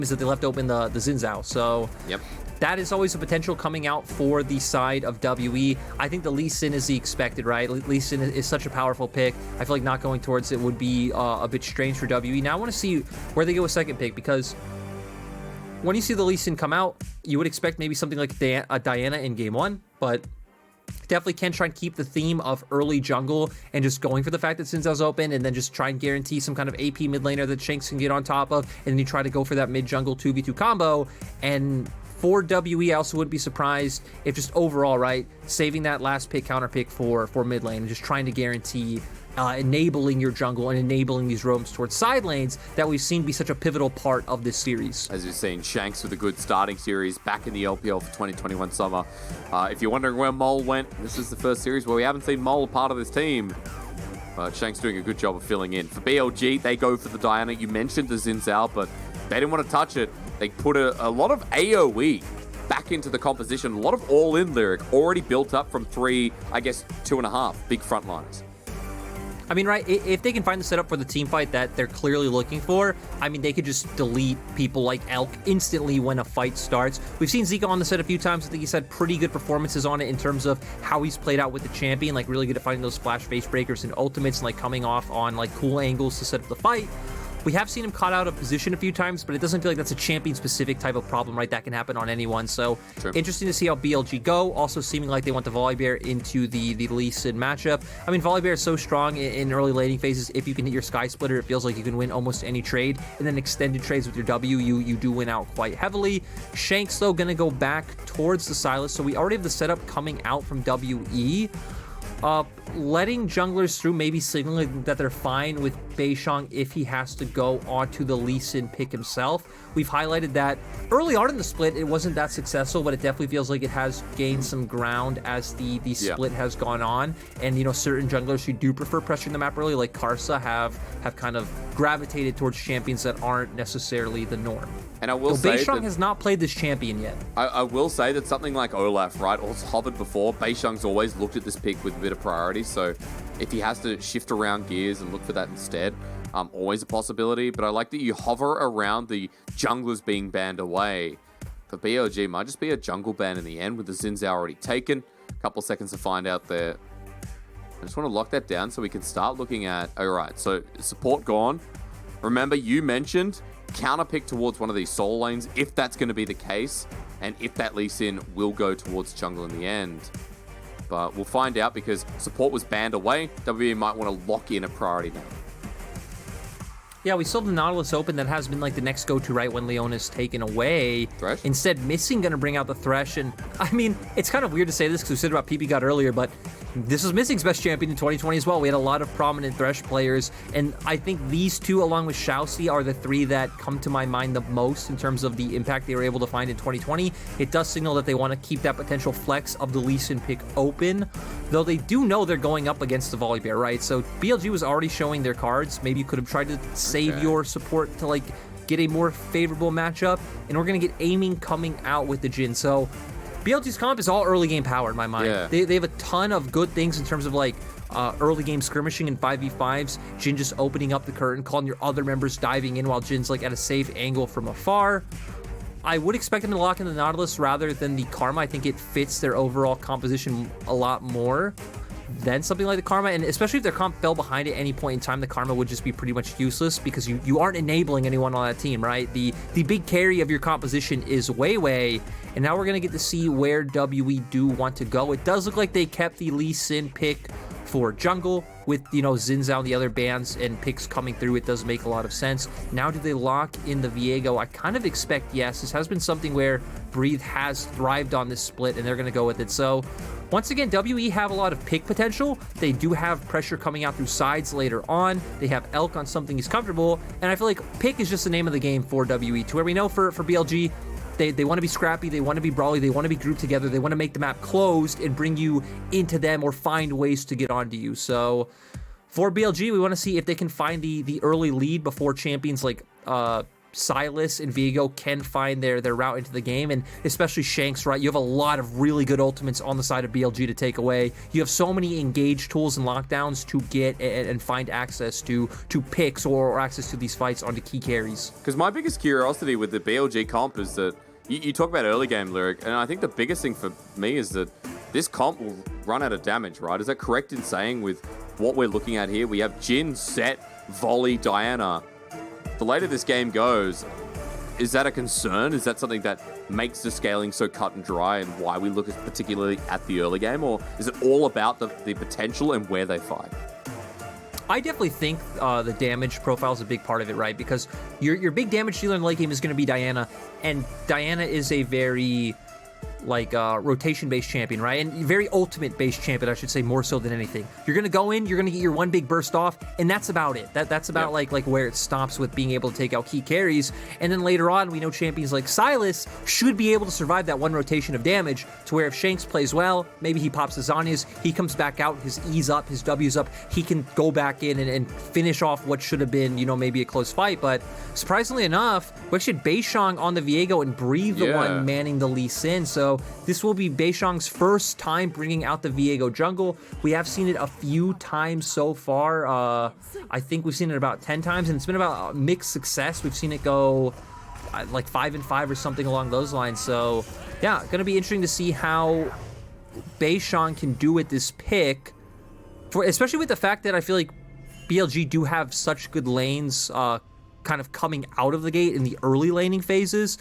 is that they left open the Xin Zhao. So that is always a potential coming out for the side of WE. I think the Lee Sin is the expected, right? Lee Sin is such a powerful pick. I feel like not going towards it would be a bit strange for WE. Now I want to see where they go with second pick, because when you see the Lee Sin come out, you would expect maybe something like a Diana in game 1, but definitely can try and keep the theme of early jungle and just going for the fact that Xin Zhao's open, and then just try and guarantee some kind of AP mid laner that Shanks can get on top of, and then you try to go for that mid jungle 2v2 combo. And for WE, I also wouldn't be surprised if just overall, right, saving that last pick, counter pick for mid lane, and just trying to guarantee enabling your jungle and enabling these roams towards side lanes that we've seen be such a pivotal part of this series. As you've seen, Shanks with a good starting series back in the LPL for 2021 summer. If you're wondering where Mole went, this is the first series where we haven't seen Mole a part of this team. But Shanks doing a good job of filling in. For BLG, they go for the Diana. You mentioned the Xin Zhao, but they didn't want to touch it. They put a lot of AoE back into the composition. A lot of all-in lyric already built up from 3, I guess 2.5 big frontliners. I mean, right, if they can find the setup for the team fight that they're clearly looking for, I mean, they could just delete people like Elk instantly when a fight starts. We've seen Zeka on the set a few times. I think he's had pretty good performances on it in terms of how he's played out with the champion, like really good at finding those flash face breakers and ultimates, and like coming off on like cool angles to set up the fight. We have seen him caught out of position a few times, but it doesn't feel like that's a champion-specific type of problem, right? That can happen on anyone. So interesting to see how BLG go. Also seeming like they want the Volibear into the Lee Sin matchup. I mean, Volibear is so strong in early laning phases. If you can hit your Sky Splitter, it feels like you can win almost any trade. And then extended trades with your W, you do win out quite heavily. Shanks, though, going to go back towards the Sylas. So we already have the setup coming out from WE. Letting junglers through, maybe signaling that they're fine with Beishang if he has to go onto the Lee Sin pick himself. We've highlighted that early on in the split, it wasn't that successful, but it definitely feels like it has gained some ground as the split has gone on. And, you know, certain junglers who do prefer pressuring the map early, like Karsa, have kind of gravitated towards champions that aren't necessarily the norm. And I will say Beishang has not played this champion yet. I will say that something like Olaf, right, also hovered before. Beishang's always looked at this pick with a bit of priority, so if he has to shift around gears and look for that instead, always a possibility. But I like that you hover around the junglers being banned away. For BLG, might just be a jungle ban in the end with the Xin Zhao already taken. A couple seconds to find out there. I just want to lock that down so we can start looking at... Alright, so support gone. Remember, you mentioned counter pick towards one of these soul lanes, if that's going to be the case, and if that Lee Sin will go towards jungle in the end. But we'll find out, because support was banned away. WE might want to lock in a priority now. Yeah, we saw the Nautilus open. That has been like the next go-to, right, when Leon is taken away. Tresh? Instead, Missing going to bring out the Tresh. And I mean, it's kind of weird to say this because we said about ppgod earlier, but this was Missing's best champion in 2020 as well. We had a lot of prominent Tresh players, and I think these two, along with Xiaoxi, are the three that come to my mind the most in terms of the impact they were able to find in 2020. It does signal that they want to keep that potential flex of the Lee Sin pick open, though they do know they're going up against the Volibear, right? So BLG was already showing their cards. Maybe you could have tried to save your support to like get a more favorable matchup, and we're going to get aiming coming out with the Jhin. So BLG's comp is all early game power in my mind. Yeah. They have a ton of good things in terms of like early game skirmishing and 5v5s. Jhin just opening up the curtain, calling your other members diving in while Jin's like at a safe angle from afar. I would expect them to lock in the Nautilus rather than the Karma. I think it fits their overall composition a lot more than something like the Karma, and especially if their comp fell behind at any point in time, the Karma would just be pretty much useless because you aren't enabling anyone on that team, right? The big carry of your composition is WeiWei, and now we're going to get to see where WE do want to go. It does look like they kept the Lee Sin pick for jungle with, you know, Xin Zhao and the other bans and picks coming through. It does make a lot of sense. Now do they lock in the Viego? I kind of expect yes. This has been something where Breathe has thrived on this split, and they're going to go with it. So once again, WE have a lot of pick potential. They do have pressure coming out through sides later on. They have Elk on something he's comfortable, and I feel like pick is just the name of the game for WE. To where we know for BLG, they want to be scrappy, they want to be brawly, they want to be grouped together, they want to make the map closed and bring you into them or find ways to get onto you. So for BLG, we want to see if they can find the early lead before champions like Sylas and Viego can find their route into the game, and especially Shanks, right? You have a lot of really good ultimates on the side of BLG to take away. You have so many engage tools and lockdowns to get and find access to picks or access to these fights onto key carries. Because my biggest curiosity with the BLG comp is that you talk about early game, Lyric, and I think the biggest thing for me is that this comp will run out of damage, right? Is that correct in saying with what we're looking at here? We have Jhin, Sett, Volley, Diana. The later this game goes, is that a concern? Is that something that makes the scaling so cut and dry and why we look particularly at the early game? Or is it all about the potential and where they fight? I definitely think the damage profile is a big part of it, right? Because your big damage dealer in the late game is going to be Diana, and Diana is a very rotation-based champion, right? And very ultimate-based champion, I should say, more so than anything. You're gonna go in, you're gonna get your one big burst off, and that's about it. That's about like where it stops with being able to take out key carries. And then later on, we know champions like Sylas should be able to survive that one rotation of damage, to where if Shanks plays well, maybe he pops his Zanyas, he comes back out, his E's up, his W's up, he can go back in and finish off what should have been, maybe a close fight. But surprisingly enough, we actually had Beishang on the Viego and Breathe the one manning the Lee Sin. So this will be Beishang's first time bringing out the Viego jungle. We have seen it a few times so far. I think we've seen it about 10 times, and it's been about mixed success. We've seen it go like 5 and 5 or something along those lines. So yeah, gonna be interesting to see how Beishang can do with this pick, especially with the fact that I feel like BLG do have such good lanes kind of coming out of the gate in the early laning phases.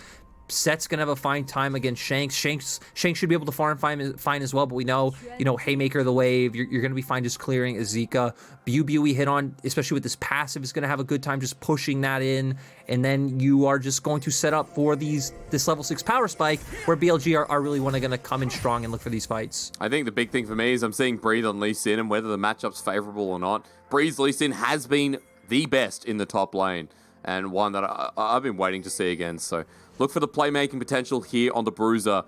Sett's gonna have a fine time against Shanks. Shanks should be able to farm fine as well, but we know, Haymaker the wave, you're gonna be fine just clearing a Zeka. BiuBiu we hit on, especially with this passive, is gonna have a good time just pushing that in, and then you are just going to set up for this level 6 power spike, where BLG are really gonna come in strong and look for these fights. I think the big thing for me is I'm seeing Breathe on Lee Sin, and whether the matchup's favorable or not, Breathe's Lee Sin has been the best in the top lane, and one that I've been waiting to see again. So look for the playmaking potential here on the Bruiser,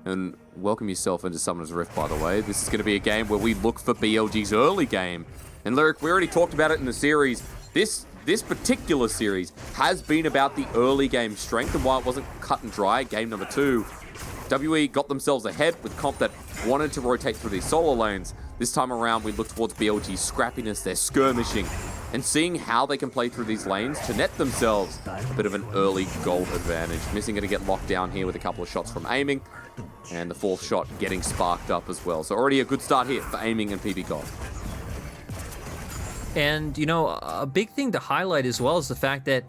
and welcome yourself into Summoner's Rift, by the way. This is going to be a game where we look for BLG's early game. And Lyric, we already talked about it in the series. This particular series has been about the early game strength, and while it wasn't cut and dry, game number 2, WE got themselves ahead with comp that wanted to rotate through these solo lanes. This time around, we look towards BLG's scrappiness, their skirmishing, and seeing how they can play through these lanes to net themselves a bit of an early gold advantage. Missing going to get locked down here with a couple of shots from aiming, and the 4th shot getting sparked up as well. So already a good start here for aiming and ppgod. And, a big thing to highlight as well is the fact that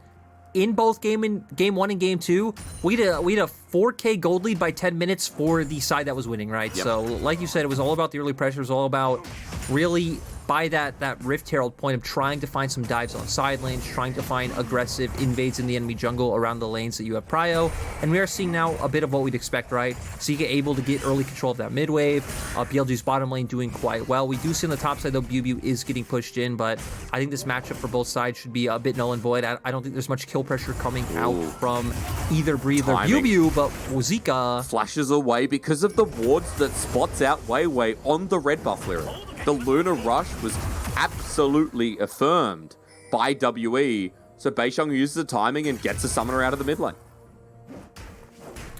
in both game 1 and game 2, we had a 4K gold lead by 10 minutes for the side that was winning, right? Yep. So, like you said, it was all about the early pressure. It was all about really, by that Rift Herald point of trying to find some dives on side lanes, trying to find aggressive invades in the enemy jungle around the lanes that you have prio. And we are seeing now a bit of what we'd expect, right? Zeka able to get early control of that mid wave. BLG's bottom lane doing quite well. We do see on the top side, though, BiuBiu is getting pushed in, but I think this matchup for both sides should be a bit null and void. I don't think there's much kill pressure coming out from either Breathe or BiuBiu, but Zeka flashes away because of the wards that spots out WeiWei on the red buff Lyric. The Lunar Rush was absolutely affirmed by WE, so Beishang uses the timing and gets the summoner out of the mid lane.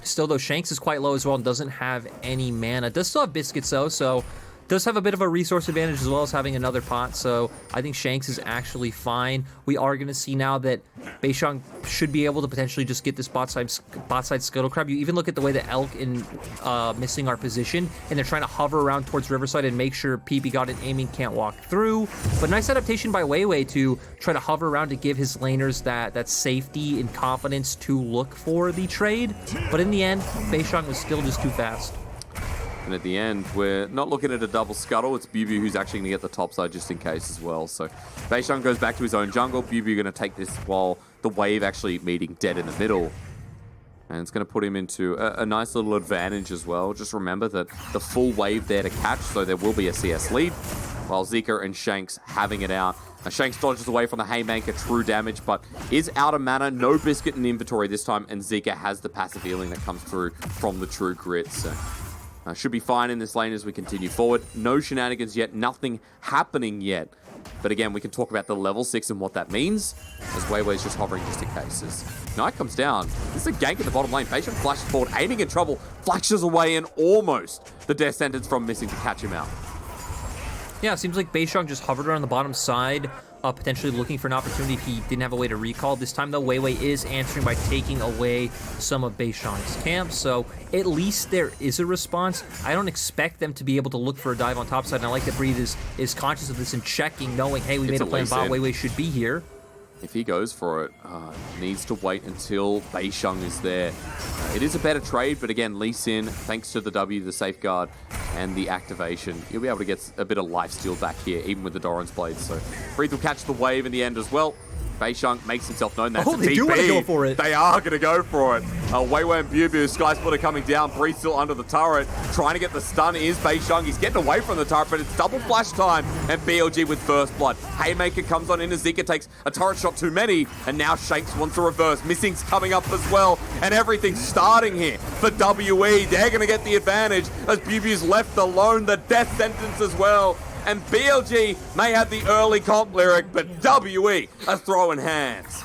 Still, though, Shanks is quite low as well and doesn't have any mana. Does still have Biscuits, though, so does have a bit of a resource advantage as well as having another pot, so I think Shanks is actually fine. We are going to see now that Beishang should be able to potentially just get this bot side Scuttle Crab. You even look at the way that Elk in missing our position, and they're trying to hover around towards Riverside and make sure ppgod and aiming can't walk through. But nice adaptation by WeiWei to try to hover around to give his laners that safety and confidence to look for the trade. But in the end, Beishang was still just too fast. And at the end, we're not looking at a double scuttle. It's BiuBiu who's actually going to get the top side just in case as well. So Beishang goes back to his own jungle. BiuBiu going to take this while the wave actually meeting dead in the middle. And it's going to put him into a nice little advantage as well. Just remember that the full wave there to catch, so there will be a CS lead, while Zeka and Shanks having it out. Now, Shanks dodges away from the Haymaker, true damage, but is out of mana. No Biscuit in inventory this time, and Zeka has the passive healing that comes through from the true grit. So should be fine in this lane as we continue forward. No shenanigans yet, nothing happening yet But again, we can talk about the level 6 and what that means, as WeiWei's just hovering just in case. As Knight comes down, this is a gank in the bottom lane. Beishang flashes forward, aiming in trouble, flashes away, and almost the death sentence from missing to catch him out. Yeah, it seems like Beishang just hovered around the bottom side, potentially looking for an opportunity if he didn't have a way to recall. This time, though, WeiWei is answering by taking away some of Beishang's camp, so at least there is a response. I don't expect them to be able to look for a dive on top side, and I like that Breathe is conscious of this and checking, knowing, hey, we made a plan bot, WeiWei should be here. If he goes for it, needs to wait until Beishang is there. It is a better trade, but again, Lee Sin, thanks to the W, the safeguard, and the activation, you'll be able to get a bit of lifesteal back here, even with the Doran's Blades. So Breathe will catch the wave in the end as well. Beishang makes himself known. That's they do want to go for it. They are going to go for it. WeiWei and BiuBiu, Sky Splitter coming down. Breathe still under the turret. Trying to get the stun is Beishang. He's getting away from the turret, but it's double flash time. And BLG with first blood. Haymaker comes on in as Zeka takes a turret shot too many. And now Shanks wants to reverse. Missing's coming up as well. And everything's starting here for WE. They're going to get the advantage as BiuBiu's left alone. The death sentence as well. And BLG may have the early comp lyric, but WE are throwing hands.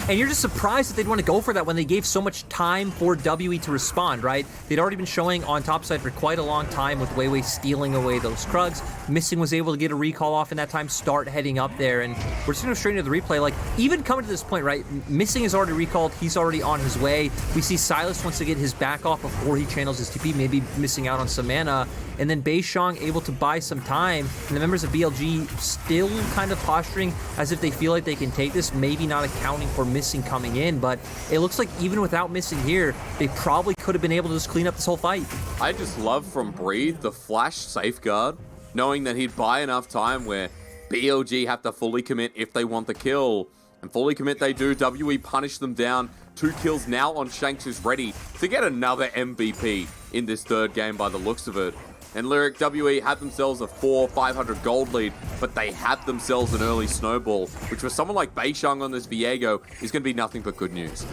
And you're just surprised that they'd want to go for that when they gave so much time for WE to respond, right? They'd already been showing on top side for quite a long time with WeiWei stealing away those Krugs. Missing was able to get a recall off in that time, start heading up there, and we're just going to straight into the replay. Like, even coming to this point, right? Missing is already recalled. He's already on his way. We see Sylas wants to get his back off before he channels his TP, maybe missing out on some mana. And then Beishang able to buy some time, and the members of BLG still kind of posturing as if they feel like they can take this, maybe not accounting for Missing coming in, but it looks like even without Missing here, they probably could have been able to just clean up this whole fight. I just love from Breathe the flash safeguard, knowing that he'd buy enough time where BLG have to fully commit if they want the kill. And fully commit they do. WE punish them down. 2 kills now on Shanks, who's ready to get another MVP in this third game by the looks of it. And Lyric, WE had themselves a 400-500 gold lead, but they had themselves an early snowball, which for someone like Beishang on this Viego is going to be nothing but good news.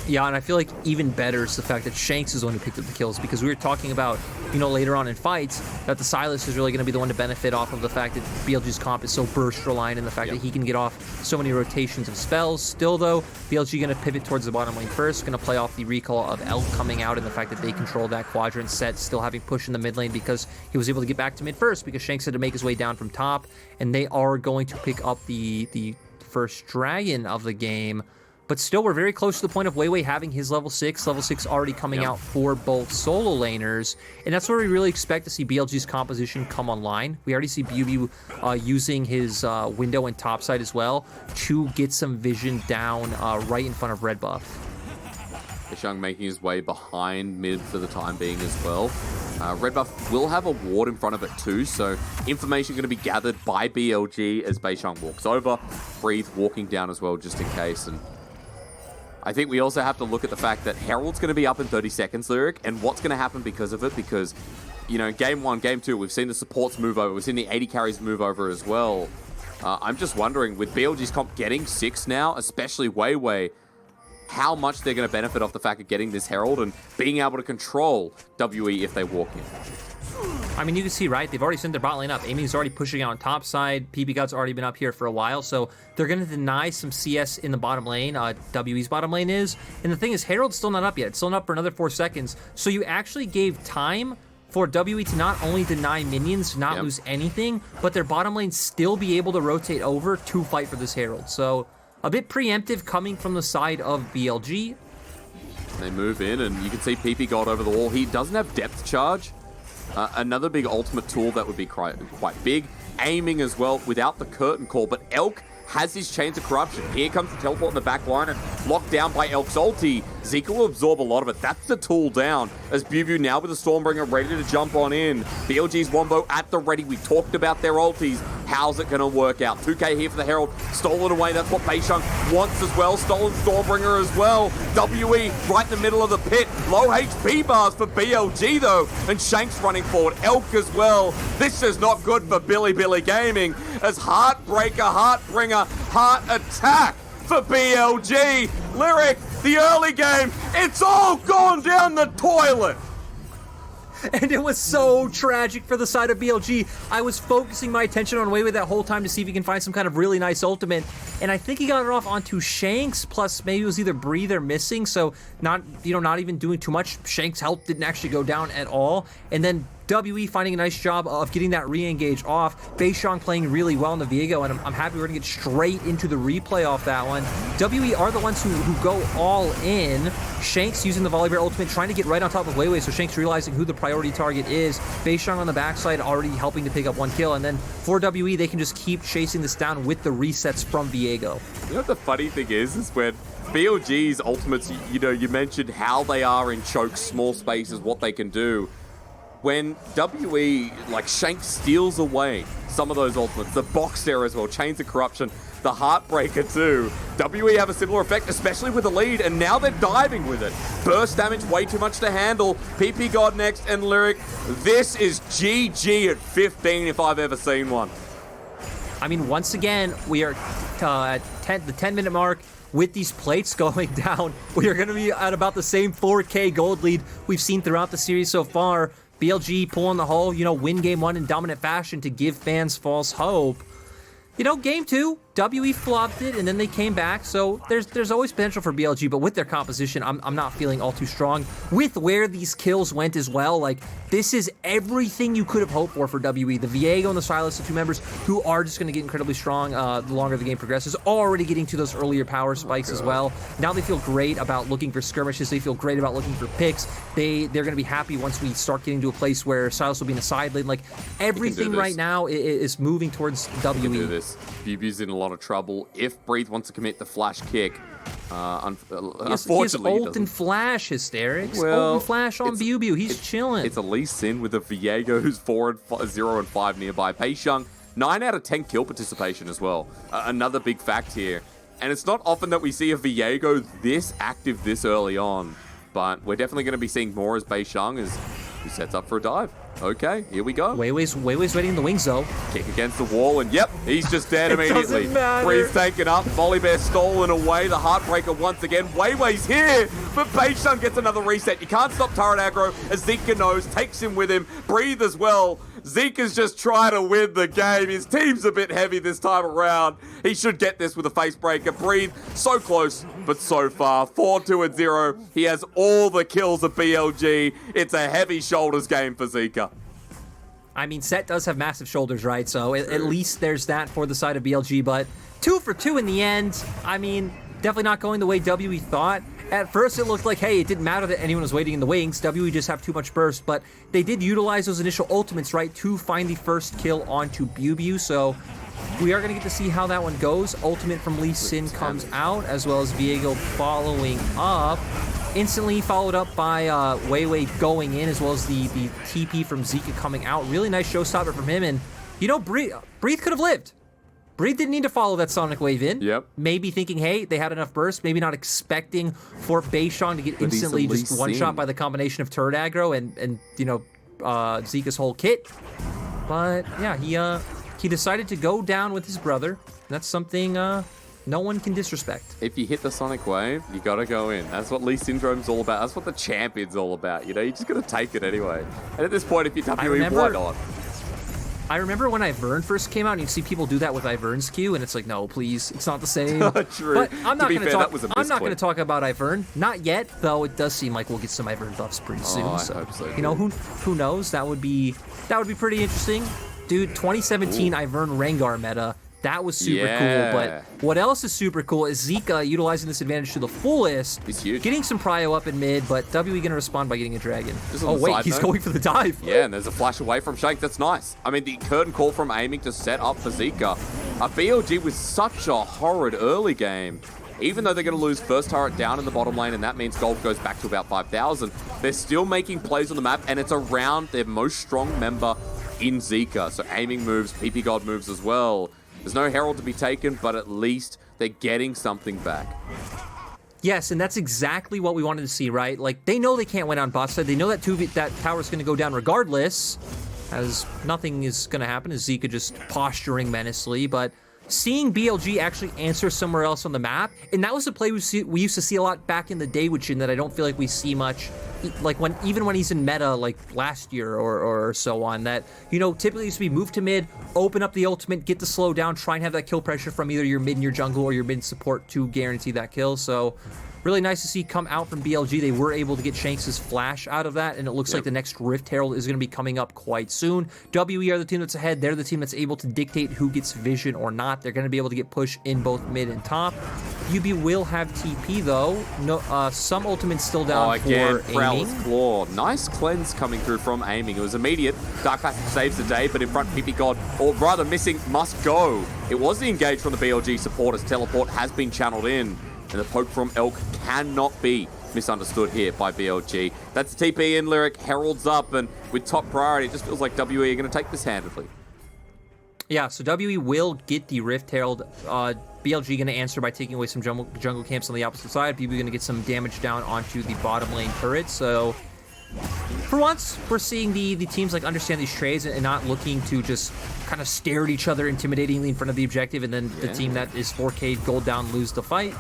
Yeah, and I feel like even better is the fact that Shanks is the one who picked up the kills, because we were talking about, you know, later on in fights, that the Sylas is really going to be the one to benefit off of the fact that BLG's comp is so burst reliant and the fact that he can get off so many rotations of spells. Still, though, BLG going to pivot towards the bottom lane first, going to play off the recall of Elk coming out and the fact that they control that quadrant. Sett still having push in the mid lane because he was able to get back to mid first because Shanks had to make his way down from top, and they are going to pick up the first dragon of the game. But still, we're very close to the point of WeiWei having his level 6 already coming out for both solo laners. And that's where we really expect to see BLG's composition come online. We already see BiuBiu using his window and topside as well to get some vision down right in front of red buff. Beishang making his way behind mid for the time being as well. Red buff will have a ward in front of it too, so information going to be gathered by BLG as Beishang walks over. Breathe walking down as well just in case. And I think we also have to look at the fact that Herald's going to be up in 30 seconds, Lyric, and what's going to happen because of it, because, you know, game 1, game 2, we've seen the supports move over, we've seen the AD carries move over as well. I'm just wondering, with BLG's comp getting 6 now, especially WeiWei, how much they're going to benefit off the fact of getting this Herald and being able to control WE if they walk in. I mean, you can see, right? They've already sent their bot lane up. Amy's already pushing out on top side. ppgod's already been up here for a while, so they're going to deny some CS in the bottom lane. WE's bottom lane is. And the thing is, Herald's still not up yet. It's still not up for another 4 seconds. So you actually gave time for WE to not only deny minions, not lose anything, but their bottom lane still be able to rotate over to fight for this Herald. So a bit preemptive coming from the side of BLG. They move in, and you can see ppgod over the wall. He doesn't have depth charge. Another big ultimate tool that would be quite big. Aiming as well without the curtain call, but Elk has his Chains of Corruption. Here comes the teleport in the back line and locked down by Elk's ulti. Zeka will absorb a lot of it. That's the tool down as BiuBiu now with the Stormbringer ready to jump on in. BLG's Wombo at the ready. We talked about their ultis. How's it going to work out? 2k here for the Herald. Stolen away. That's what Beishang wants as well. Stolen Stormbringer as well. WE right in the middle of the pit. Low HP bars for BLG though. And Shanks running forward. Elk as well. This is not good for Bilibili Gaming as Heartbreaker, Heartbringer, Heart Attack for BLG. Lyric, the early game, it's all gone down the toilet. And it was so tragic for the side of BLG. I was focusing my attention on WeiWei that whole time to see if he can find some kind of really nice ultimate. And I think he got it off onto Shanks, plus maybe it was either Breathe or missing, so not even doing too much. Shanks' health didn't actually go down at all. And then WE finding a nice job of getting that re-engage off. Beishang playing really well in the Viego, and I'm happy we're gonna get straight into the replay off that one. WE are the ones who go all in. Shanks using the Volibear ultimate, trying to get right on top of WeiWei, so Shanks realizing who the priority target is. Beishang on the backside already helping to pick up one kill, and then for WE, they can just keep chasing this down with the resets from Viego. You know what the funny thing is when BLG's ultimates, you mentioned how they are in chokes, small spaces, what they can do. When WE, like Shanks steals away some of those ultimates, the box there as well, Chains of Corruption, the Heartbreaker too. WE have a similar effect, especially with the lead, and now they're diving with it. Burst damage, way too much to handle. ppgod next, and Lyric. This is GG at 15 if I've ever seen one. I mean, once again, we are at the 10-minute mark. With these plates going down, we are going to be at about the same 4K gold lead we've seen throughout the series so far. BLG pulling the whole, win game one in dominant fashion to give fans false hope. Game two, WE flopped it, and then they came back, so there's always potential for BLG, but with their composition, I'm not feeling all too strong. With where these kills went as well, like, this is everything you could have hoped for WE. The Viego and the Sylas, the two members who are just going to get incredibly strong the longer the game progresses, already getting to those earlier power spikes as well. Now they feel great about looking for skirmishes, they feel great about looking for picks. They're going to be happy once we start getting to a place where Sylas will be in a side lane. Like, everything right now is moving towards WE. BiuBiu's in a lot of trouble. If Breathe wants to commit the flash kick, unfortunately, his ult and flash, Hysterics. Well, ult and flash on BiuBiu. He's chilling. It's a Lee Sin with a Viego who's 0 and 5 nearby. Beishang, 9 out of 10 kill participation as well. Another big fact here. And it's not often that we see a Viego this active this early on, but we're definitely going to be seeing more as Beishang he sets up for a dive. Okay, here we go. WeiWei's waiting in the wings, though. Kick against the wall, and yep, he's just dead immediately. Doesn't matter. Breeze taken up, Volibear stolen away, the Heartbreaker once again. WeiWei's here, but Beishang gets another reset. You can't stop turret aggro, as Zeka knows, takes him with him. Breathe as well. Zeka's just trying to win the game. His team's a bit heavy this time around. He should get this with a face breaker. Breathe, so close, but so far. 4-2-0. He has all the kills of BLG. It's a heavy shoulders game for Zeka. I mean, Sett does have massive shoulders, right? So at least there's that for the side of BLG, but 2 for 2 in the end. I mean, definitely not going the way WE thought. At first, it looked like, hey, it didn't matter that anyone was waiting in the wings. WE just have too much burst, but they did utilize those initial ultimates, right, to find the first kill onto BiuBiu, so we are going to get to see how that one goes. Ultimate from Lee Sin comes out, as well as Viego following up. Instantly followed up by WeiWei going in, as well as the TP from Zeka coming out. Really nice showstopper from him, and, Breathe could have lived. Breathe didn't need to follow that Sonic Wave in. Yep. Maybe thinking, hey, they had enough burst. Maybe not expecting for Beishang to get instantly just one-shot by the combination of turret aggro and Zeka's whole kit. But, yeah, he decided to go down with his brother. That's something no one can disrespect. If you hit the Sonic Wave, you gotta go in. That's what Lee Syndrome's all about. That's what the champion's all about. You just gotta take it anyway. And at this point, if you're WE, why not? I remember when Ivern first came out, and you'd see people do that with Ivern's Q, and it's like, no, please, it's not the same. True. But I'm not going to talk about Ivern. Not yet, though. It does seem like we'll get some Ivern buffs pretty soon. I hope so. Who knows? That would be pretty interesting, dude. 2017 Ivern Rengar meta. That was super cool, but what else is super cool is Zeka utilizing this advantage to the fullest. He's huge. Getting some prio up in mid, but WE gonna respond by getting a dragon. Oh wait, he's going for the dive. Yeah, and there's a flash away from Shank. That's nice. I mean, the curtain call from aiming to set up for Zeka. BLG was such a horrid early game. Even though they're going to lose first turret down in the bottom lane, and that means gold goes back to about 5,000, they're still making plays on the map, and it's around their most strong member in Zeka. So aiming moves, ppgod moves as well. There's no Herald to be taken, but at least they're getting something back. Yes, and that's exactly what we wanted to see, right? Like, they know they can't win on bot side. They know that that tower's going to go down regardless, as nothing is going to happen, as Zeka just posturing menacingly. But seeing BLG actually answer somewhere else on the map, and that was a play we used to see a lot back in the day with Jhin that I don't feel like we see much, like even when he's in meta, like last year or so on, that, you know, typically used to be move to mid, open up the ultimate, get the slow down, try and have that kill pressure from either your mid and your jungle or your mid support to guarantee that kill. So really nice to see come out from BLG. They were able to get Shanks' flash out of that, and it looks like the next Rift Herald is going to be coming up quite soon. WE are the team that's ahead. They're the team that's able to dictate who gets vision or not. They're going to be able to get push in both mid and top. BiuBiu will have TP though. No, some ultimates still down for aiming. Claw. Nice cleanse coming through from aiming. It was immediate. Dark Classic saves the day, but in front ppgod, or rather missing, must go. It was the engage from the BLG supporters. Teleport has been channeled in. And the poke from Elk cannot be misunderstood here by BLG. That's TP in Lyric, heralds up, and with top priority, it just feels like WE are going to take this handedly. Yeah, so WE will get the Rift Herald. BLG going to answer by taking away some jungle camps on the opposite side. BiuBiu going to get some damage down onto the bottom lane turret. So for once, we're seeing the teams like understand these trades and not looking to just kind of stare at each other intimidatingly in front of the objective, and then the team that is 4K gold down lose the fight.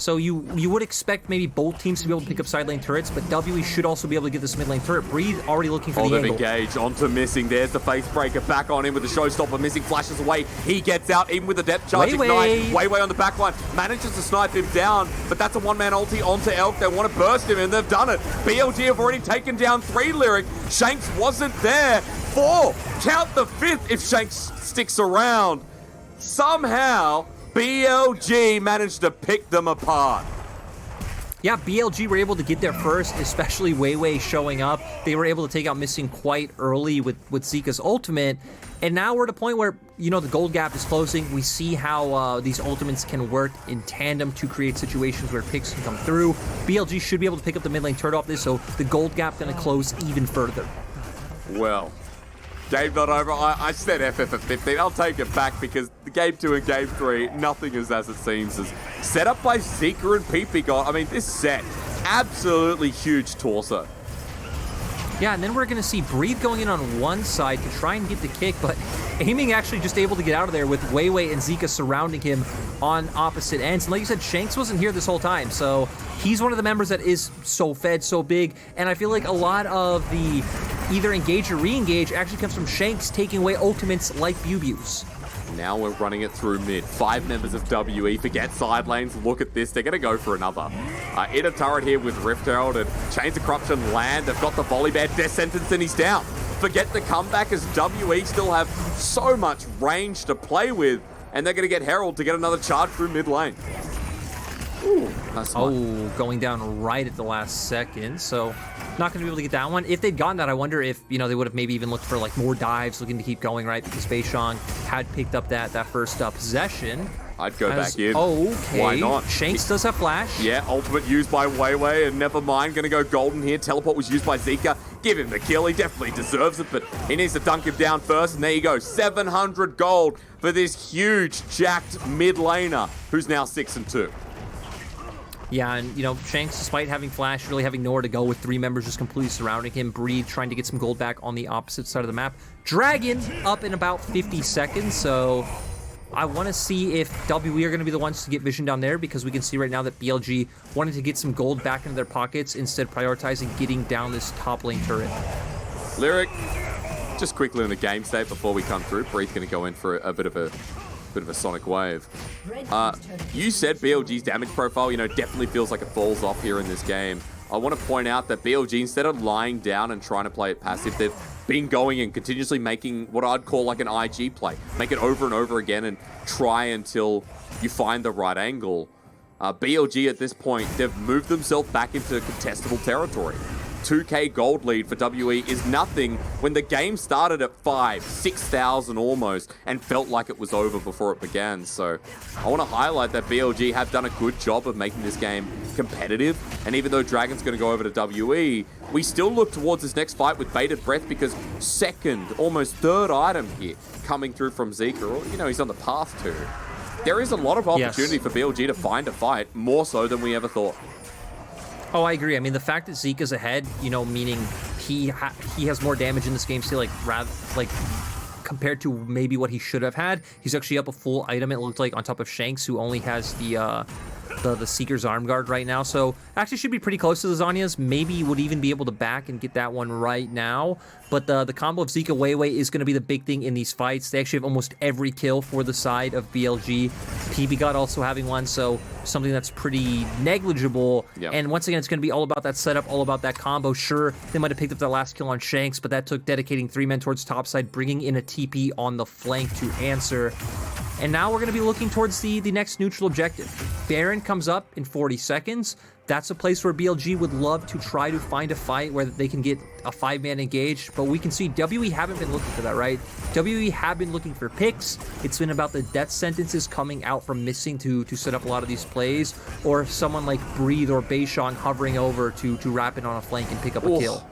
So you would expect maybe both teams to be able to pick up side lane turrets, but WE should also be able to get this mid lane turret. Breathe already looking for the angle. Engage onto missing. There's the face breaker back on him with the showstopper. Missing flashes away. He gets out even with the depth charge ignite. WeiWei on the back line manages to snipe him down, but that's a one-man ulti onto Elk. They want to burst him, and they've done it. BLG have already taken down 3 Lyric. Shanks wasn't there. 4. Count the 5th if Shanks sticks around. Somehow BLG managed to pick them apart. Yeah, BLG were able to get there first, especially WeiWei showing up. They were able to take out Missing quite early with Zeka's ultimate. And now we're at a point where, you know, the gold gap is closing. We see how these ultimates can work in tandem to create situations where picks can come through. BLG should be able to pick up the mid lane turret off this, so the gold gap going to close even further. Well, game not over. I said FF at 15. I'll take it back because the game 2 and game 3, nothing is as it seems. Is set up by Zeka and ppgod. I mean, this set, absolutely huge torso. Yeah, and then we're going to see Breathe going in on one side to try and get the kick, but Aiming actually just able to get out of there with WeiWei and Zeka surrounding him on opposite ends. And like you said, Shanks wasn't here this whole time, so he's one of the members that is so fed, so big, and I feel like a lot of the either engage or re-engage actually comes from Shanks taking away ultimates like BiuBiu's. Now we're running it through mid. 5 members of WE forget side lanes. Look at this. They're going to go for another. In a turret here with Rift Herald and Chains of Corruption land. They've got the Volibear death sentence and he's down. Forget the comeback as WE still have so much range to play with. And they're going to get Herald to get another charge through mid lane. Ooh, that's going down right at the last second. So not going to be able to get that one. If they'd gotten that, I wonder if, you know, they would have maybe even looked for like more dives, looking to keep going, right? Because Beishang had picked up that first possession. I'd go back in. Okay. Why not? Shanks does have flash. Yeah, ultimate used by WeiWei, and never mind, gonna go golden here. Teleport was used by Zeka. Give him the kill, he definitely deserves it, but he needs to dunk him down first, and there you go. 700 gold for this huge, jacked mid laner, who's now 6-2. Yeah, and, you know, Shanks, despite having flash, really having nowhere to go with 3 members just completely surrounding him. Breathe trying to get some gold back on the opposite side of the map. Dragon up in about 50 seconds, so I want to see if WE are going to be the ones to get vision down there, because we can see right now that BLG wanted to get some gold back into their pockets, instead prioritizing getting down this top lane turret. Lyric, just quickly in the game state before we come through. Breathe going to go in for a bit of a sonic wave. You said BLG's damage profile, you know, definitely feels like it falls off here in this game. I want to point out that BLG, instead of lying down and trying to play it passive, they've been going and continuously making what I'd call like an IG play. Make it over and over again and try until you find the right angle. BLG at this point, they've moved themselves back into contestable territory. 2k gold lead for WE is nothing when the game started at 6,000 almost and felt like it was over before it began. So I want to highlight that BLG have done a good job of making this game competitive, and even though Dragon's going to go over to WE, we still look towards this next fight with bated breath, because second, almost third item here coming through from Zeka, or, you know, he's on the path to. There is a lot of opportunity for BLG to find a fight, more so than we ever thought. Oh, I agree. I mean, the fact that Zeka's ahead, you know, meaning he has more damage in this game, still, like, compared to maybe what he should have had. He's actually up a full item, it looked like, on top of Shanks, who only has the Seeker's Arm Guard right now. So actually should be pretty close to Lasagna's. Maybe would even be able to back and get that one right now. But the combo of Zeka WeiWei is going to be the big thing in these fights. They actually have almost every kill for the side of BLG. ppgod also having one, so something that's pretty negligible. Yep. And once again, it's going to be all about that setup, all about that combo. Sure, they might have picked up that last kill on Shanks, but that took dedicating 3 men towards topside, bringing in a TP on the flank to answer. And now we're going to be looking towards the next neutral objective. Baron comes up in 40 seconds. That's a place where BLG would love to try to find a fight where they can get a 5-man engaged, but we can see WE haven't been looking for that, right? WE have been looking for picks. It's been about the death sentences coming out from missing to set up a lot of these plays, or someone like Breathe or Beishang hovering over to wrap it on a flank and pick up a kill.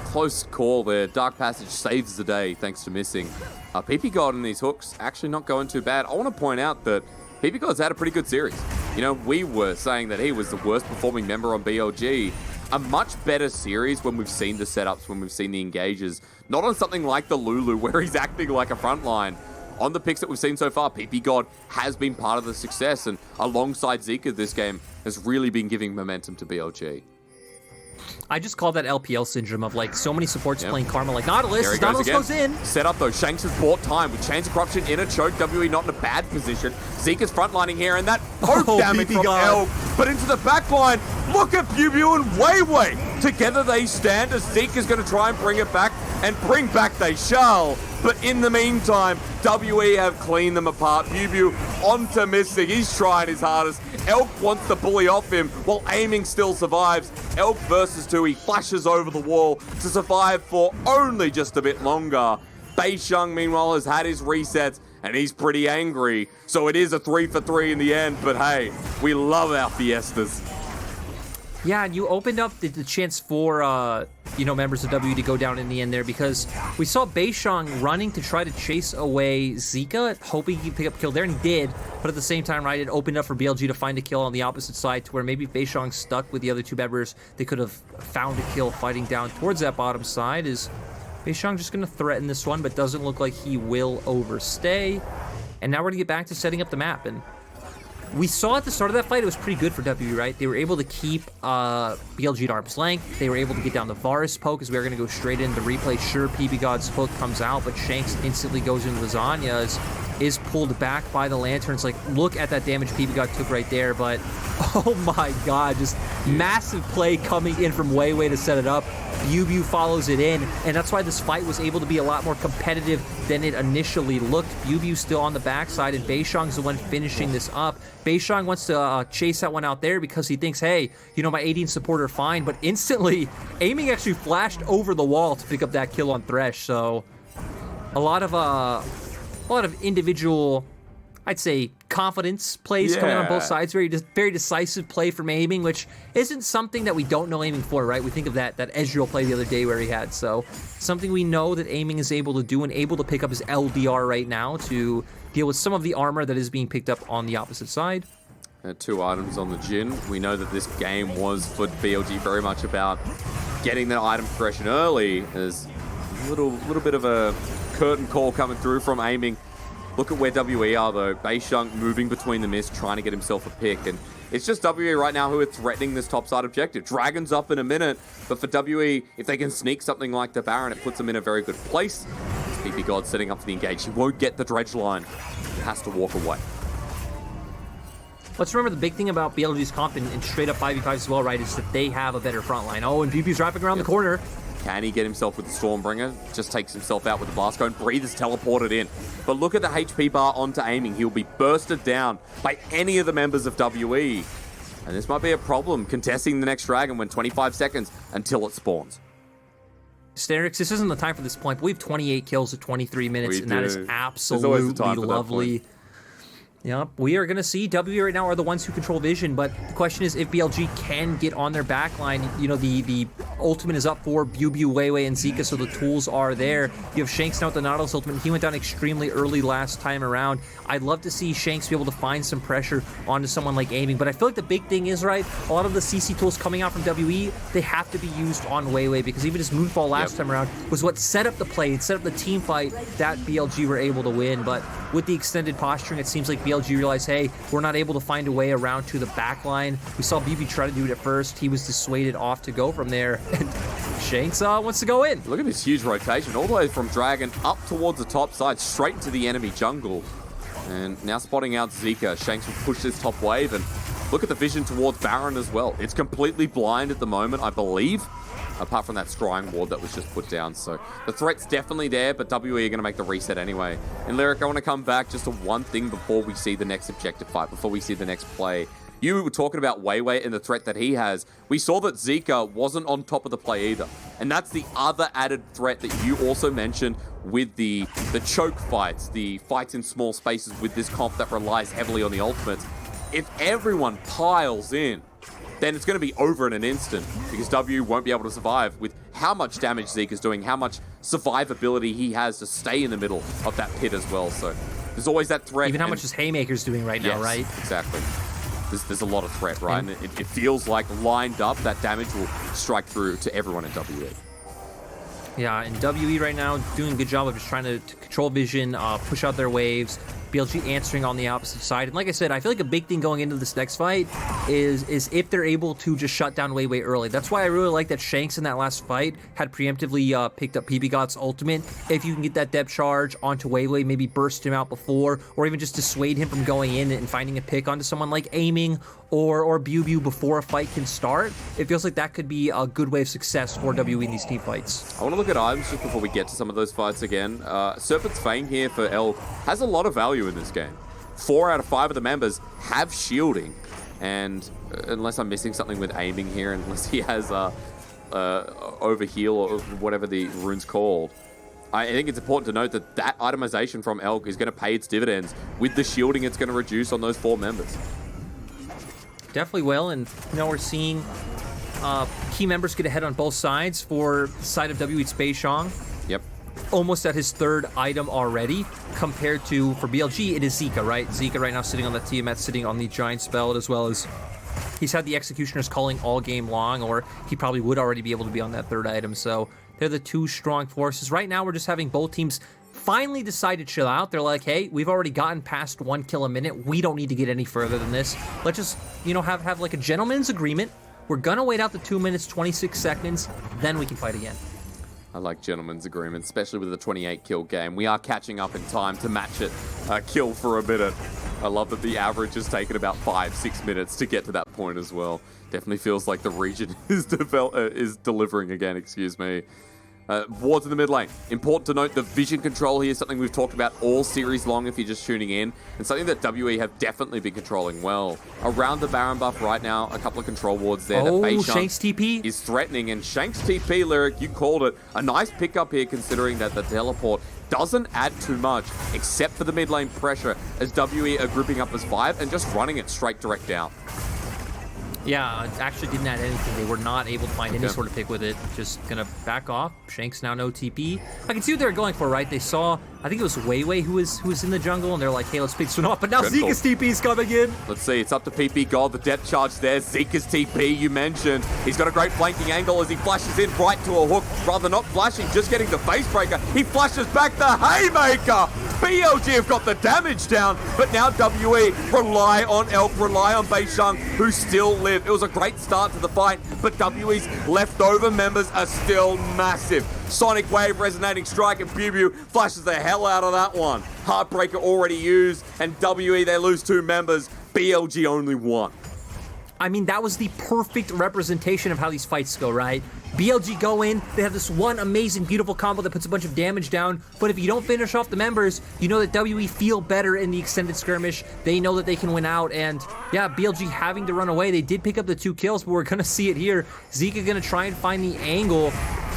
Close call there. Dark Passage saves the day thanks to missing. ppgod in these hooks actually not going too bad. I want to point out that ppgod's had a pretty good series. You know, we were saying that he was the worst performing member on BLG. A much better series when we've seen the setups, when we've seen the engages. Not on something like the Lulu where he's acting like a frontline. On the picks that we've seen so far, ppgod has been part of the success, and alongside Zeka this game has really been giving momentum to BLG. I just call that LPL syndrome of like so many supports playing Karma like Nautilus. There he Nautilus goes in. Set up though. Shanks has bought time with Chains of Corruption in a choke. WE not in a bad position. Zeka's frontlining here, and that poke damage from Elk. But into the backline, look at BiuBiu and WeiWei. Together they stand as Zeka's going to try and bring it back, and bring back they shall. But in the meantime, WE have cleaned them apart. BiuBiu onto missing. He's trying his hardest. Elk wants to bully off him while aiming still survives. Elk versus 2. He flashes over the wall to survive for only just a bit longer. Beishang, meanwhile, has had his resets and he's pretty angry. So it is a 3-for-3 in the end. But hey, we love our Fiestas. Yeah, and you opened up the chance for, you know, members of WE to go down in the end there, because we saw Beishang running to try to chase away Zeka, hoping he'd pick up a kill there, and he did. But at the same time, right, it opened up for BLG to find a kill on the opposite side, to where maybe Beishang stuck with the other 2 members. They could have found a kill fighting down towards that bottom side. Is Beishang just going to threaten this one, but doesn't look like he will overstay. And now we're going to get back to setting up the map. And we saw at the start of that fight, it was pretty good for WE, right? They were able to keep BLG at arm's length. They were able to get down the Varus poke, as we are going to go straight into the replay. Sure, ppgod's hook comes out, but Shanks instantly goes into Lasagna's, is pulled back by the Lanterns. Like, look at that damage ppgod took right there, but oh my god, just massive play coming in from WeiWei to set it up. BiuBiu follows it in, and that's why this fight was able to be a lot more competitive than it initially looked. BiuBiu still on the backside, and Beishang's the one finishing this up. Beishang wants to chase that one out there because he thinks, hey, you know, my AD and support are fine, but instantly, aiming actually flashed over the wall to pick up that kill on Tresh, so a lot of individual, I'd say, confidence plays coming on both sides. Very decisive play from aiming, which isn't something that we don't know aiming for, right? We think of that Ezreal play the other day where he had. So something we know that aiming is able to do, and able to pick up his LDR right now to deal with some of the armor that is being picked up on the opposite side. 2 items on the Jhin. We know that this game was for BLG very much about getting that item progression early. There's a little bit of a curtain call coming through from aiming. Look at where WE are, though. Beishang moving between the mist, trying to get himself a pick. And it's just WE right now who are threatening this topside objective. Dragon's up in a minute, but for WE, if they can sneak something like the Baron, it puts them in a very good place. ppgod setting up for the engage. He won't get the dredge line. He has to walk away. Let's remember the big thing about BLG's comp and straight up 5v5 as well, right, is that they have a better front line. Oh, and BiuBiu's wrapping around the corner. Can he get himself with the Stormbringer? Just takes himself out with the Blast Cone. Breathe is teleported in. But look at the HP bar onto aiming. He'll be bursted down by any of the members of WE. And this might be a problem, contesting the next Dragon when 25 seconds until it spawns. Hysterics, this isn't the time for this point, but we have 28 kills at 23 minutes, and that is absolutely lovely. Yep, we are going to see WE right now are the ones who control vision, but the question is if BLG can get on their backline. You know, the ultimate is up for BiuBiu, WeiWei, and Zeka, so the tools are there. You have Shanks now with the Nautilus ultimate. He went down extremely early last time around. I'd love to see Shanks be able to find some pressure onto someone like aiming, but I feel like the big thing is, right, a lot of the CC tools coming out from WE, they have to be used on WeiWei, because even his Moonfall last time around was what set up the play, it set up the team fight that BLG were able to win. But with the extended posturing, it seems like BLG realized, hey, we're not able to find a way around to the back line. We saw BB try to do it at first. He was dissuaded off to go from there, and Shanks wants to go in. Look at this huge rotation, all the way from Dragon up towards the top side, straight into the enemy jungle. And now spotting out Zeka, Shanks will push this top wave, and look at the vision towards Baron as well. It's completely blind at the moment, I believe, apart from that scrying ward that was just put down. So the threat's definitely there, but WE are going to make the reset anyway. And Lyric, I want to come back just to one thing before we see the next objective fight, before we see the next play. You were talking about WeiWei and the threat that he has. We saw that Zeka wasn't on top of the play either. And that's the other added threat that you also mentioned with the choke fights, the fights in small spaces with this comp that relies heavily on the ultimates. If everyone piles in, then it's going to be over in an instant, because W won't be able to survive with how much damage Zeka's doing, how much survivability he has to stay in the middle of that pit as well. So there's always that threat. Even how much his Haymaker's doing right now, right? Exactly. There's a lot of threat, right? And it feels like lined up, that damage will strike through to everyone in WE. Yeah, and WE right now doing a good job of just trying to control vision, push out their waves. BLG answering on the opposite side. And like I said, I feel like a big thing going into this next fight is if they're able to just shut down WeiWei early. That's why I really like that Shanks in that last fight had preemptively picked up ppgod's ultimate. If you can get that depth charge onto WeiWei, maybe burst him out before, or even just dissuade him from going in and finding a pick onto someone like aiming or BiuBiu before a fight can start, it feels like that could be a good way of success for WE in these team fights. I want to look at items just before we get to some of those fights again. Serpent's Fang here for L has a lot of value in this game. 4 out of 5 of the members have shielding, and unless I'm missing something with aiming here, unless he has overheal or whatever the rune's called, I think it's important to note that that itemization from Elk is going to pay its dividends. With the shielding, it's going to reduce on those 4 members. Definitely will, and you know, we're seeing key members get ahead on both sides. For the side of WE, it's Beishang. Yep. Almost at his 3rd item already, compared to, for BLG, it is Zeka, right? Zeka right now sitting on the Tiamat, sitting on the Giant Spell, as well as he's had the Executioners calling all game long, or he probably would already be able to be on that 3rd item. So they're the 2 strong forces. Right now, we're just having both teams finally decide to chill out. They're like, hey, we've already gotten past 1 kill a minute. We don't need to get any further than this. Let's just, you know, have like a gentleman's agreement. We're gonna wait out the 2 minutes, 26 seconds, then we can fight again. I like gentlemen's agreement, especially with the 28 kill game. We are catching up in time to match it kill for a minute. I love that the average has taken about 5-6 minutes to get to that point as well. Definitely feels like the region is delivering again, excuse me. Wards in the mid lane. Important to note the vision control here, something we've talked about all series long if you're just tuning in, and something that WE have definitely been controlling well. Around the Baron buff right now, a couple of control wards there that Beishang Shanks TP is threatening, and Shanks TP, Lyric, you called it. A nice pickup here considering that the teleport doesn't add too much, except for the mid lane pressure, as WE are grouping up as 5 and just running it straight direct down. Yeah, actually didn't add anything. They were not able to find any sort of pick with it. Just gonna back off. Shanks now no TP. I can see what they're going for, right? They saw, I think it was WeiWei who was in the jungle, and they're like, hey, let's pick this one off. But now Zeka's TP is coming in. Let's see, it's up to ppgod. The depth charge there. Zeka's TP, you mentioned. He's got a great flanking angle as he flashes in right to a hook. Rather not flashing, just getting the face breaker. He flashes back the haymaker. BLG have got the damage down, but now WE rely on Elk, rely on Beishang, who still live. It was a great start to the fight, but WE's leftover members are still massive. Sonic Wave, Resonating Strike, and BiuBiu flashes the hell out of that one. Heartbreaker already used, and WE, they lose 2 members. BLG only 1. I mean, that was the perfect representation of how these fights go, right? BLG go in, they have this one amazing, beautiful combo that puts a bunch of damage down, but if you don't finish off the members, you know that WE feel better in the extended skirmish. They know that they can win out, and yeah, BLG having to run away. They did pick up the 2 kills, but we're gonna see it here. Zeka gonna try and find the angle.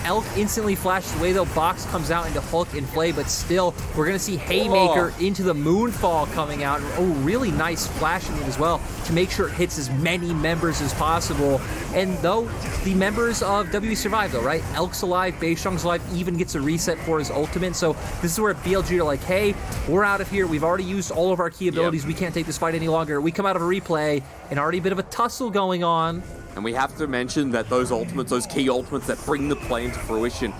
Elk instantly flashes away though. Box comes out into hook and play, but still, we're gonna see Haymaker into the Moonfall coming out. Oh, really nice flashing it as well to make sure it hits as many members as possible. And though the members of WE survive though, right? Elk's alive, Beishang's alive, even gets a reset for his ultimate. So this is where BLG are like, hey, we're out of here. We've already used all of our key abilities. We can't take this fight any longer. We come out of a replay and already a bit of a tussle going on. And we have to mention that those ultimates, those key ultimates that bring the play into fruition,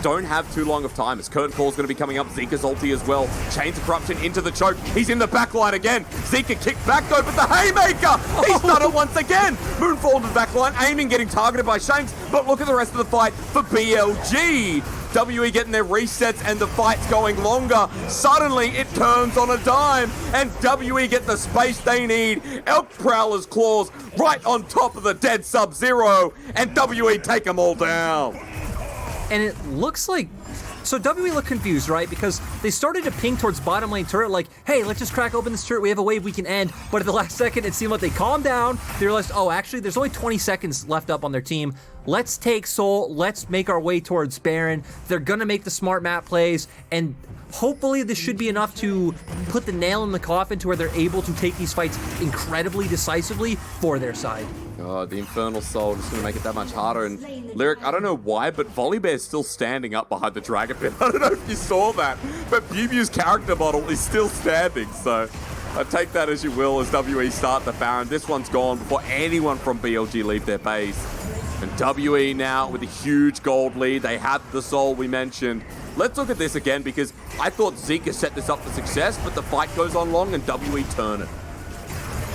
don't have too long of time, as Curtain Call's going to be coming up. Zeka's ulti as well. Chains of Corruption into the choke. He's in the backline again. Zeka kicked back though, but the Haymaker! He's done it once again! Moonfall to the backline, aiming, getting targeted by Shanks, but look at the rest of the fight for BLG. WE getting their resets and the fight's going longer. Suddenly it turns on a dime and WE get the space they need. Elk Prowler's claws right on top of the dead Sub-Zero and WE take them all down. And it looks like, so WE look confused, right? Because they started to ping towards bottom lane turret like, hey, let's just crack open this turret, we have a wave we can end. But at the last second, it seemed like they calmed down. They realized, oh, actually, there's only 20 seconds left up on their team. Let's take Soul, let's make our way towards Baron. They're gonna make the smart map plays, and hopefully this should be enough to put the nail in the coffin to where they're able to take these fights incredibly decisively for their side. God, the Infernal Soul just going to make it that much harder. And Lyric, I don't know why, but Volibear is still standing up behind the Dragon Pit. I don't know if you saw that, but BiuBiu's character model is still standing. So take that as you will as WE start the Baron. This one's gone before anyone from BLG leave their base. And WE now with a huge gold lead. They had the Soul we mentioned. Let's look at this again because I thought Zeka set this up for success, but the fight goes on long and WE turn it.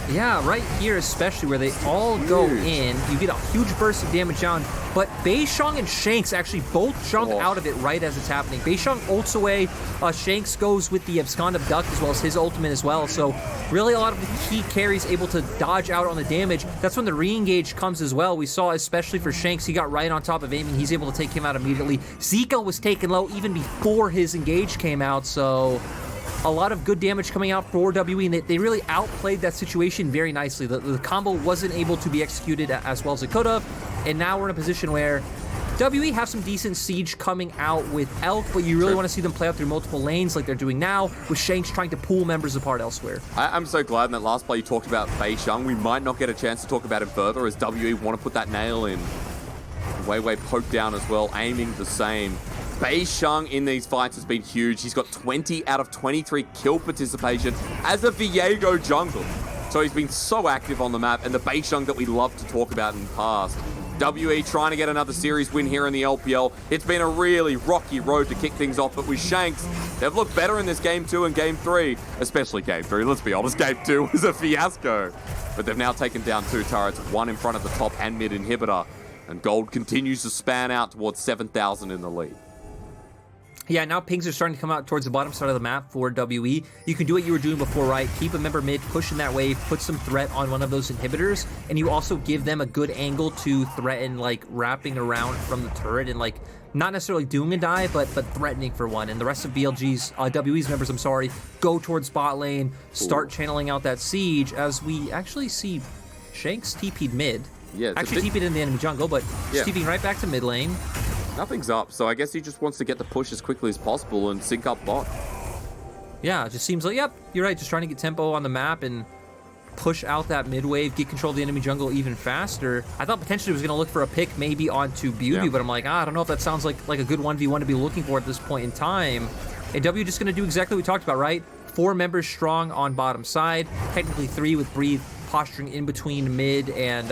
Yeah, right here especially where they all go in. You get a huge burst of damage down, but Beishang and Shanks actually both jump out of it right as it's happening. Beishang ults away, Shanks goes with the Abscond Abduct as well as his ultimate as well, so really a lot of the key carries able to dodge out on the damage. That's when the re-engage comes as well. We saw especially for Shanks, he got right on top of aiming, he's able to take him out immediately. Zeka was taken low even before his engage came out, so a lot of good damage coming out for WE, and they really outplayed that situation very nicely. The combo wasn't able to be executed as well as it could have, and now we're in a position where WE have some decent siege coming out with Elk, but you really want to see them play out through multiple lanes like they're doing now, with Shanks trying to pull members apart elsewhere. I'm so glad in that last play you talked about Beishang. We might not get a chance to talk about him further as WE want to put that nail in. WeiWei poked down as well, aiming the same. Beishang in these fights has been huge. He's got 20 out of 23 kill participation as a Viego jungle. So he's been so active on the map, and the Beishang that we love to talk about in the past. WE trying to get another series win here in the LPL. It's been a really rocky road to kick things off, but with Shanks, they've looked better in this Game 2 and Game 3. Especially Game 3, let's be honest, Game 2 was a fiasco. But they've now taken down 2 turrets, 1 in front of the top and mid inhibitor. And gold continues to span out towards 7,000 in the lead. Yeah, now pings are starting to come out towards the bottom side of the map for WE. You can do what you were doing before, right? Keep a member mid, push in that wave, put some threat on one of those inhibitors, and you also give them a good angle to threaten, like, wrapping around from the turret and, like, not necessarily doing a dive, but threatening for one. And the rest of BLG's, WE's members, I'm sorry, go towards bot lane, start channeling out that siege, as we actually see Shanks TP'd mid. Yeah, actually TP'd in the enemy jungle, but just TP'ing right back to mid lane. Nothing's up, so I guess he just wants to get the push as quickly as possible and sync up bot. Yeah, it just seems like, yep, you're right, just trying to get tempo on the map and push out that mid wave, get control of the enemy jungle even faster. I thought potentially he was going to look for a pick maybe onto BiuBiu, but I'm like, I don't know if that sounds like a good 1v1 to be looking for at this point in time. And W just going to do exactly what we talked about, right? 4 members strong on bottom side, technically 3 with Breathe posturing in between mid and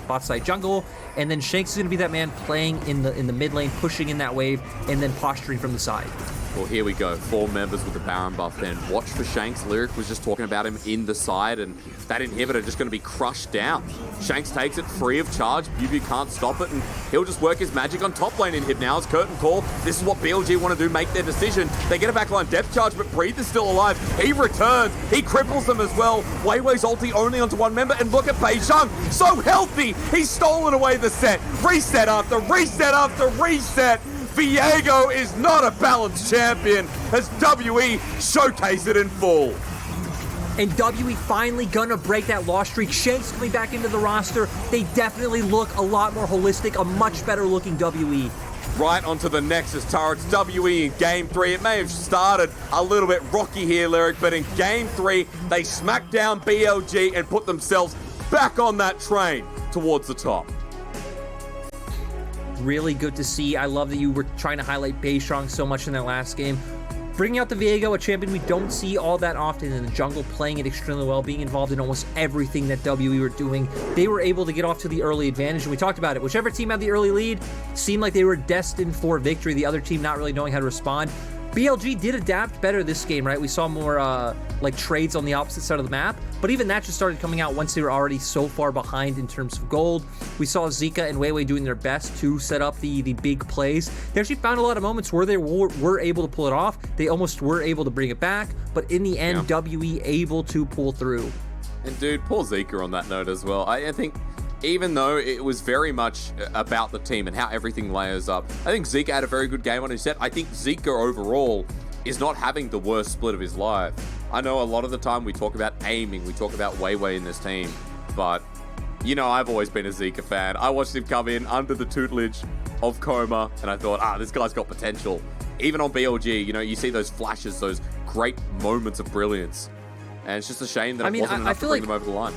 bot side jungle, and then Shanks is going to be that man playing in the mid lane, pushing in that wave, and then posturing from the side. Well, here we go. 4 members with the Baron buff then. Watch for Shanks. Lyric was just talking about him in the side, and that inhibitor just going to be crushed down. Shanks takes it free of charge. BiuBiu can't stop it, and he'll just work his magic on top lane inhib now. It's Curtain Call. This is what BLG want to do, make their decision. They get a backline depth charge, but Breathe is still alive. He returns. He cripples them as well. WeiWei's ulti only onto 1 member, and look at Beishang. So healthy. He's stolen away the set. Reset after reset after reset. Viego is not a balanced champion as WE showcase it in full. And WE finally gonna break that loss streak. Shanks coming back into the roster. They definitely look a lot more holistic, a much better looking WE. right onto the Nexus turrets. WE in Game 3. It may have started a little bit rocky here, Lyric, but in Game 3, they smacked down BLG and put themselves back on that train towards the top. Really good to see. I love that you were trying to highlight Beishang so much in that last game. Bringing out the Viego, a champion we don't see all that often in the jungle, playing it extremely well, being involved in almost everything that WE were doing. They were able to get off to the early advantage, and we talked about it. Whichever team had the early lead seemed like they were destined for victory, the other team not really knowing how to respond. BLG did adapt better this game, right? We saw more like trades on the opposite side of the map, but even that just started coming out once they were already so far behind in terms of gold. We saw Zeka and WeiWei doing their best to set up the big plays. They actually found a lot of moments where they were able to pull it off. They almost were able to bring it back, but in the end, WE able to pull through. And dude, poor Zeka on that note as well. I think even though it was very much about the team and how everything layers up, I think Zeka had a very good game on his set. I think Zeka overall is not having the worst split of his life. I know a lot of the time we talk about aiming, we talk about WeiWei in this team, but you know, I've always been a Zeka fan. I watched him come in under the tutelage of Coma, and I thought, this guy's got potential. Even on BLG, you know, you see those flashes, those great moments of brilliance. And it's just a shame that it wasn't enough to bring them over the line.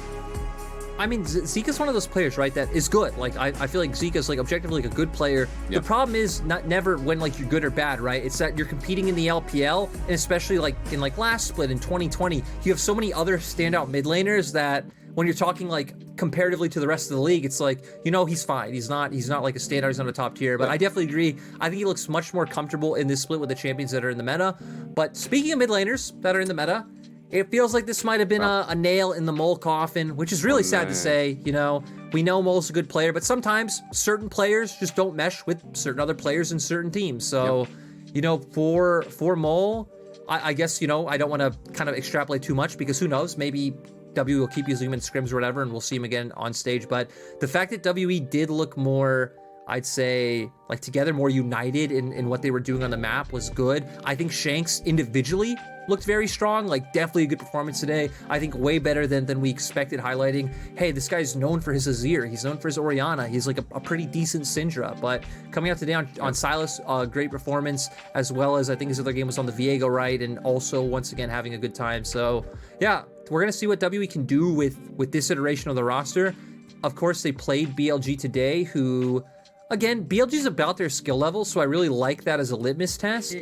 I mean, Zeka's one of those players, right, that is good. Like, I feel like Zeka's, like, objectively like a good player. Yep. The problem is never when, like, you're good or bad, right? It's that you're competing in the LPL, and especially, like, in, like, last split in 2020, you have so many other standout mid laners that when you're talking, like, comparatively to the rest of the league, it's like, you know, he's fine. He's not like a standout. He's not a top tier. But I definitely agree. I think he looks much more comfortable in this split with the champions that are in the meta. But speaking of mid laners that are in the meta, it feels like this might have been a nail in the Mole coffin, which is really sad to say. You know, we know Mole's a good player, but sometimes certain players just don't mesh with certain other players in certain teams. So, you know, for Mole, I guess, you know, I don't want to kind of extrapolate too much because who knows, maybe W will keep using him in scrims or whatever, and we'll see him again on stage. But the fact that WE did look more, I'd say, like together, more united in what they were doing on the map was good. I think Shanks individually looked very strong, like definitely a good performance today. I think way better than we expected, highlighting, hey, this guy's known for his Azir, he's known for his Orianna, he's like a pretty decent Syndra. But coming out today on Sylas, great performance, as well as I think his other game was on the Viego, right, and also once again having a good time. So yeah, we're gonna see what WE can do with this iteration of the roster. Of course, they played BLG today, who, again, BLG's about their skill level, so I really like that as a litmus test.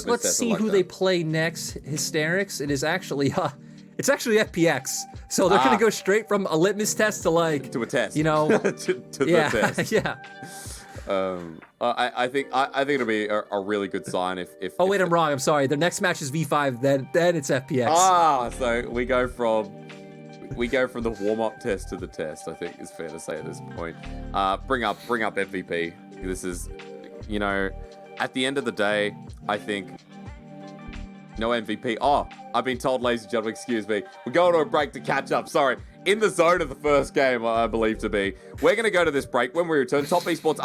Let's see who they play next. Hysterics. It is actually it's actually FPX. So they're gonna go straight from a litmus test to like to a test. You know, to the test. Yeah. I think it'll be a really good sign if. Oh wait, I'm wrong. I'm sorry. Their next match is V5. Then it's FPX. So we go from the warm-up test to the test, I think is fair to say at this point. Bring up MVP. This is, you know, at the end of the day, I think no MVP. I've been told, ladies and gentlemen, excuse me. We're going to a break to catch up. Sorry. In the zone of the first game, I believe to be. We're going to go to this break. When we return, Top Esports